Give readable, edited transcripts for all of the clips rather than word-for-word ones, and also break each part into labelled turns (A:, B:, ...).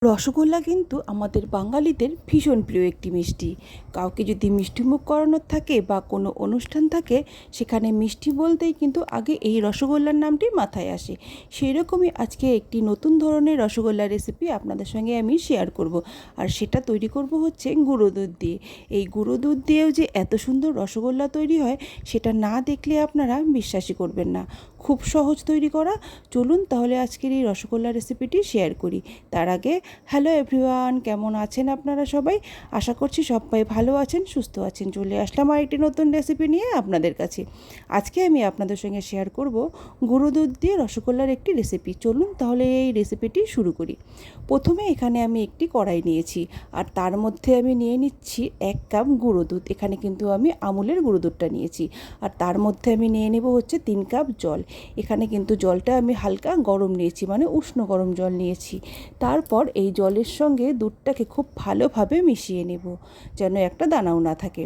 A: রসগোল্লা কিন্তু আমাদের বাঙালিদের ভীষণ প্রিয় একটি মিষ্টি। কাউকে যদি মিষ্টিমুখ করানোর থাকে বা কোনো অনুষ্ঠান থাকে, সেখানে মিষ্টি বলতেই কিন্তু আগে এই রসগোল্লার নামটি মাথায় আসে। সেই রকমই আজকে একটি নতুন ধরনের রসগোল্লার রেসিপি আপনাদের সঙ্গে আমি শেয়ার করব। আর সেটা তৈরি করব হচ্ছে গুঁড়ো দুধ দিয়ে। এই গুঁড়ো দুধ দিয়েও যে এত সুন্দর রসগোল্লা তৈরি হয়, সেটা না দেখলে আপনারা বিশ্বাসই করবেন না। খুব সহজ তৈরি করা। চলুন তাহলে আজকের এই রসগোল্লা রেসিপিটি শেয়ার করি। তার আগে হ্যালো এভরিওয়ান, কেমন আছেন আপনারা সবাই? আশা করছি সবাই ভালো আছেন, সুস্থ আছেন। চলে আসলাম আরেকটি নতুন রেসিপি নিয়ে আপনাদের কাছে। আজকে আমি আপনাদের সঙ্গে শেয়ার করব গুঁড়ো দুধ দিয়ে রসগোল্লার একটি রেসিপি। চলুন তাহলে এই রেসিপিটি শুরু করি। প্রথমে এখানে আমি একটি কড়াই নিয়েছি, আর তার মধ্যে আমি নিয়ে নিচ্ছি 1 কাপ গুঁড়ো দুধ। এখানে কিন্তু আমি আমুলের গুঁড়ো দুধটা নিয়েছি। আর তার মধ্যে আমি নিয়ে নেব হচ্ছে 3 কাপ জল। এখানে কিন্তু জলটা আমি হালকা গরম নিয়েছি, মানে উষ্ণ গরম জল নিয়েছি। তারপর এই জলের সঙ্গে দুধটাকে খুব ভালোভাবে মিশিয়ে নেব, যেন একটা দানাও না থাকে।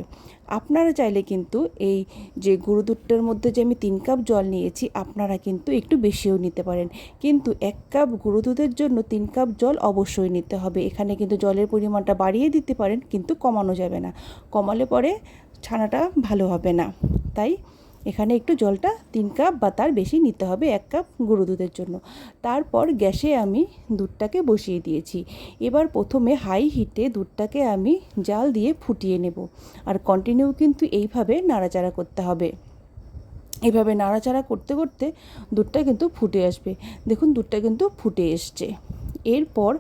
A: আপনারা চাইলে কিন্তু এই যে গুঁড়ো দুধটার মধ্যে যে আমি 3 কাপ জল নিয়েছি, আপনারা কিন্তু একটু বেশিও নিতে পারেন। কিন্তু 1 কাপ গুঁড়ো দুধের জন্য 3 কাপ জল অবশ্যই নিতে হবে। এখানে কিন্তু জলের পরিমাণটা বাড়িয়ে দিতে পারেন, কিন্তু কমানো যাবে না। কমালে পরে ছানাটা ভালো হবে না। তাই এখানে একটু জলটা 3 কাপ বা তার বেশি নিতে হবে 1 কাপ গুঁড়ো দুধের জন্য। তারপর গ্যাসে আমি দুধটাকে বসিয়ে দিয়েছি। এবার প্রথমে হাই হিটে দুধটাকে আমি জাল দিয়ে ফুটিয়ে নেব। আর কন্টিনিউ কিন্তু এইভাবে নাড়াচাড়া করতে হবে। এইভাবে নাড়াচাড়া করতে করতে দুধটা কিন্তু ফুটে আসবে। দেখুন দুধটা কিন্তু ফুটে এসছে। এরপর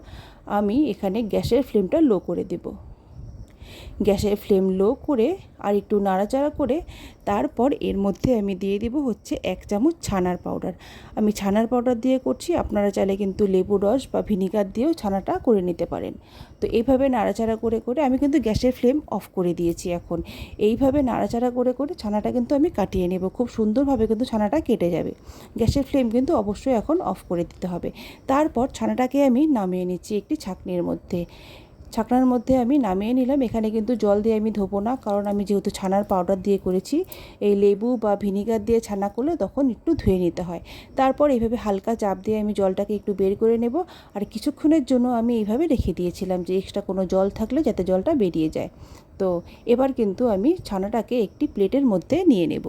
A: আমি এখানে গ্যাসের ফ্লেমটা লো করে দেব। গ্যাসের ফ্লেম লো করে আর একটু নাড়াচাড়া করে তারপর এর মধ্যে আমি দিয়ে দেব হচ্ছে 1 চামচ ছানার পাউডার। আমি ছানার পাউডার দিয়ে করছি, আপনারা চাইলে কিন্তু লেবু রস বা ভিনিগার দিয়েও ছানাটা করে নিতে পারেন। তো এইভাবে নাড়াচাড়া করে করে আমি কিন্তু গ্যাসের ফ্লেম অফ করে দিয়েছি। এখন এইভাবে নাড়াচাড়া করে করে ছানাটা কিন্তু আমি কাটিয়ে নেব। খুব সুন্দরভাবে কিন্তু ছানাটা কেটে যাবে। গ্যাসের ফ্লেম কিন্তু অবশ্যই এখন অফ করে দিতে হবে। তারপর ছানাটাকে আমি নামিয়ে নিচ্ছি একটি ছাঁকনির মধ্যে। ছাঁকনার মধ্যে আমি নামিয়ে নিলাম। এখানে কিন্তু জল দিয়ে আমি ধোবো না, কারণ আমি যেহেতু ছানার পাউডার দিয়ে করেছি। এই লেবু বা ভিনিগার দিয়ে ছানা করলে তখন একটু ধুয়ে নিতে হয়। তারপর এইভাবে হালকা চাপ দিয়ে আমি জলটাকে একটু বের করে নেব। আর কিছুক্ষণের জন্য আমি এইভাবে রেখে দিয়েছিলাম, যে এক্সট্রা কোনো জল থাকলে যাতে জলটা বেরিয়ে যায়। তো এবার কিন্তু আমি ছানাটাকে একটি প্লেটের মধ্যে নিয়ে নেব।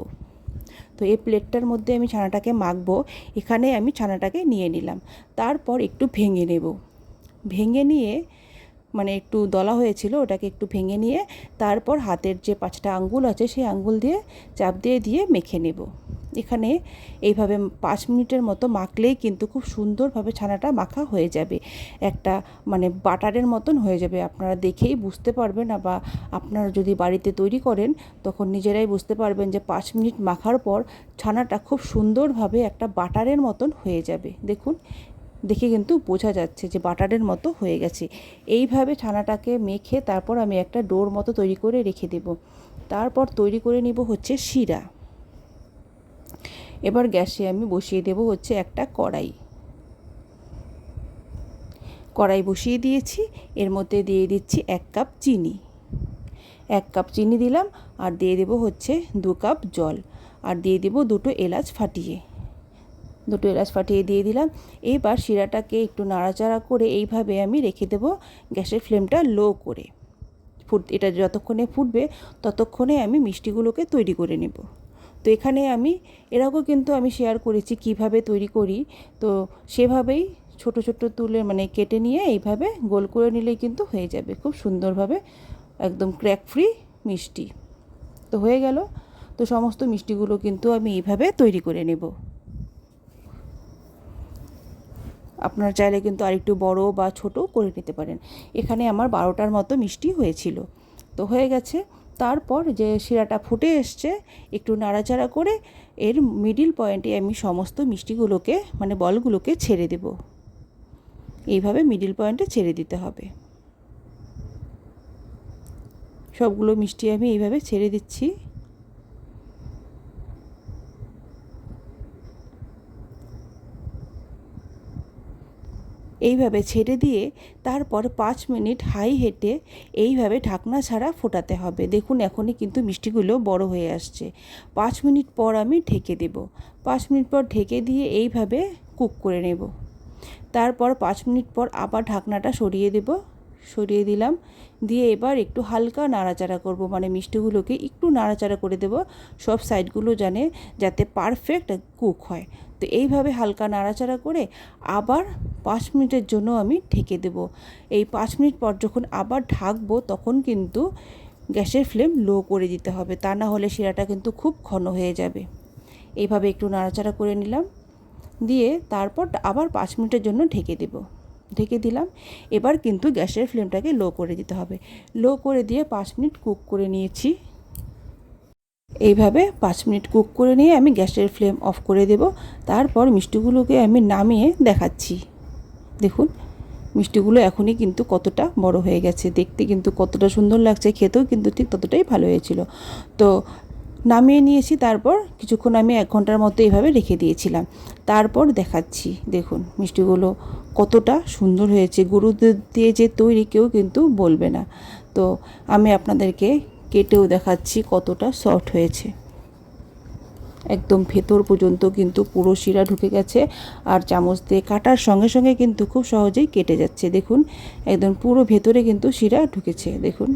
A: তো এই প্লেটটার মধ্যে আমি ছানাটাকে মাখবো। এখানে আমি ছানাটাকে নিয়ে নিলাম। তারপর একটু ভেঙে নেব। ভেঙে নিয়ে, মানে একটু দলা হয়েছিল, ওটাকে একটু ভেঙে নিয়ে তারপর হাতের যে 5টা আঙ্গুল আছে সেই আঙ্গুল দিয়ে চাপ দিয়ে দিয়ে মেখে নেব। এখানে এইভাবে 5 মিনিটের মতো মাখলেই কিন্তু খুব সুন্দরভাবে ছানাটা মাখা হয়ে যাবে। একটা মানে বাটারের মতন হয়ে যাবে। আপনারা দেখেই বুঝতে পারবেন, বা আপনারা যদি বাড়িতে তৈরি করেন তখন নিজেরাই বুঝতে পারবেন যে 5 মিনিট মাখার পর ছানাটা খুব সুন্দরভাবে একটা বাটারের মতন হয়ে যাবে। দেখুন, দেখে কিন্তু বোঝা যাচ্ছে যে বাটারের মতো হয়ে গেছে। এইভাবে ছানাটাকে মেখে তারপর আমি একটা ডোর মতো তৈরি করে রেখে দেব। তারপর তৈরি করে নিব হচ্ছে শিরা। এবার গ্যাসে আমি বসিয়ে দেব হচ্ছে একটা কড়াই। কড়াই বসিয়ে দিয়েছি। এর মধ্যে দিয়ে দিচ্ছি 1 কাপ চিনি। 1 কাপ চিনি দিলাম। আর দিয়ে দেব হচ্ছে 2 কাপ জল। আর দিয়ে দেব 2টো এলাচ ফাটিয়ে। 2টো এলাচ ফাটিয়ে দিয়ে দিলাম। এবার শিরাটাকে একটু নাড়াচাড়া করে এইভাবে আমি রেখে দেব গ্যাসের ফ্লেমটা লো করে। এটা যতক্ষণে ফুটবে ততক্ষণে আমি মিষ্টিগুলোকে তৈরি করে নেব। তো এখানে আমি এর আগেও কিন্তু আমি শেয়ার করেছি কিভাবে তৈরি করি। তো সেভাবেই ছোট ছোট তুলে মানে কেটে নিয়ে এইভাবে গোল করে নিলেই কিন্তু হয়ে যাবে খুব সুন্দরভাবে, একদম ক্র্যাক ফ্রি মিষ্টি। তো হয়ে গেল। তো সমস্ত মিষ্টিগুলো কিন্তু আমি এইভাবে তৈরি করে নেব। আপনারা চাইলে কিন্তু আরেকটু বড় বা ছোট করে নিতে পারেন। এখানে আমার 12টার মতো মিষ্টি হয়েছিল। তো হয়ে গেছে। তারপর যে শিরাটা ফুটে এসছে, একটু নাড়াচাড়া করে এর মিডিল পয়েন্টে আমি সমস্ত মিষ্টিগুলোকে, মানে বলগুলোকে ছেড়ে দেব। এইভাবে মিডিল পয়েন্টে ছেড়ে দিতে হবে। সবগুলো মিষ্টি আমি এইভাবে ছেড়ে দিচ্ছি। এইভাবে ছেড়ে দিয়ে তারপর 5 মিনিট হাই হিটে এইভাবে ঢাকনা ছাড়া ফোটাতে হবে। দেখুন এখনই কিন্তু মিষ্টিগুলো বড় হয়ে আসছে। 5 মিনিট পর আমি ঢেকে দেব। 5 মিনিট পর ঢেকে দিয়ে এইভাবে কুক করে নেব। তারপর 5 মিনিট পর আবার ঢাকনাটা সরিয়ে দিলাম, দিয়ে এবার একটু হালকা নাড়াচাড়া করব, মানে মিষ্টিগুলোকে একটু নাড়াচাড়া করে দেব সব সাইডগুলো যাতে পারফেক্ট কুক হয়। তো এইভাবে হালকা নাড়াচাড়া করে আবার 5 মিনিটের জন্য আমি ঢেকে দেব। এই 5 মিনিট পর যখন আবার ঢাকবো তখন কিন্তু গ্যাসের ফ্লেম লো করে দিতে হবে, তা না হলে শিরাটা কিন্তু খুব ঘন হয়ে যাবে। এইভাবে একটু নাড়াচাড়া করে নিলাম, দিয়ে তারপর আবার 5 মিনিটের জন্য ঢেকে দিলাম। এবার কিন্তু গ্যাসের ফ্লেমটাকে লো করে দিতে হবে। লো করে দিয়ে 5 মিনিট কুক করে নিয়েছি। এইভাবে 5 মিনিট কুক করে নিয়ে আমি গ্যাসের ফ্লেম অফ করে দেব। তারপর মিষ্টিগুলোকে আমি নামিয়ে দেখাচ্ছি। দেখুন মিষ্টিগুলো এখনই কিন্তু কতটা বড় হয়ে গেছে, দেখতে কিন্তু কতটা সুন্দর লাগছে, খেতেও কিন্তু ঠিক ততটাই ভালো হয়েছিল। তো নামিয়ে নিয়েছি, তারপর কিছুক্ষণ আমি 1 ঘন্টার মতো এইভাবে রেখে দিয়েছিলাম। তারপর দেখাচ্ছি, দেখুন মিষ্টিগুলো কতটা সুন্দর হয়েছে, গরুর দুধ দিয়ে যে তৈরি কেউ কিন্তু বলবে না। তো আমি আপনাদেরকে কেটেও দেখাচ্ছি কতটা সফট হয়েছে, একদম ভেতর পর্যন্ত কিন্তু পুরো শিরা ঢুকে গেছে, আর চামচ দিয়ে কাটার সঙ্গে সঙ্গে কিন্তু খুব সহজেই কেটে যাচ্ছে। দেখুন একদম পুরো ভেতরে কিন্তু শিরা ঢুকেছে। দেখুন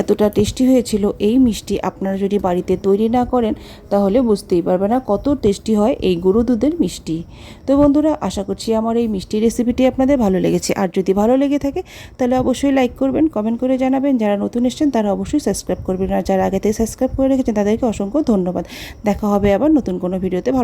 A: এতটা টেস্টি হয়েছিল এই মিষ্টি। আপনারা যদি বাড়িতে তৈরি না করেন তাহলে বুঝতেই পারবে না কত টেস্টি হয় এই গরু দুধের মিষ্টি। তো বন্ধুরা, আশা করছি আমার এই মিষ্টি রেসিপিটি আপনাদের ভালো লেগেছে। আর যদি ভালো লেগে থাকে তাহলে অবশ্যই লাইক করবেন, কমেন্ট করে জানাবেন। যারা নতুন এসেছেন তারা অবশ্যই সাবস্ক্রাইব করবেন, আর যারা আগে থেকে সাবস্ক্রাইব করে রেখেছেন তাদেরকে অসংখ্য ধন্যবাদ। দেখা হবে আবার নতুন কোনো ভিডিওতে। ভালো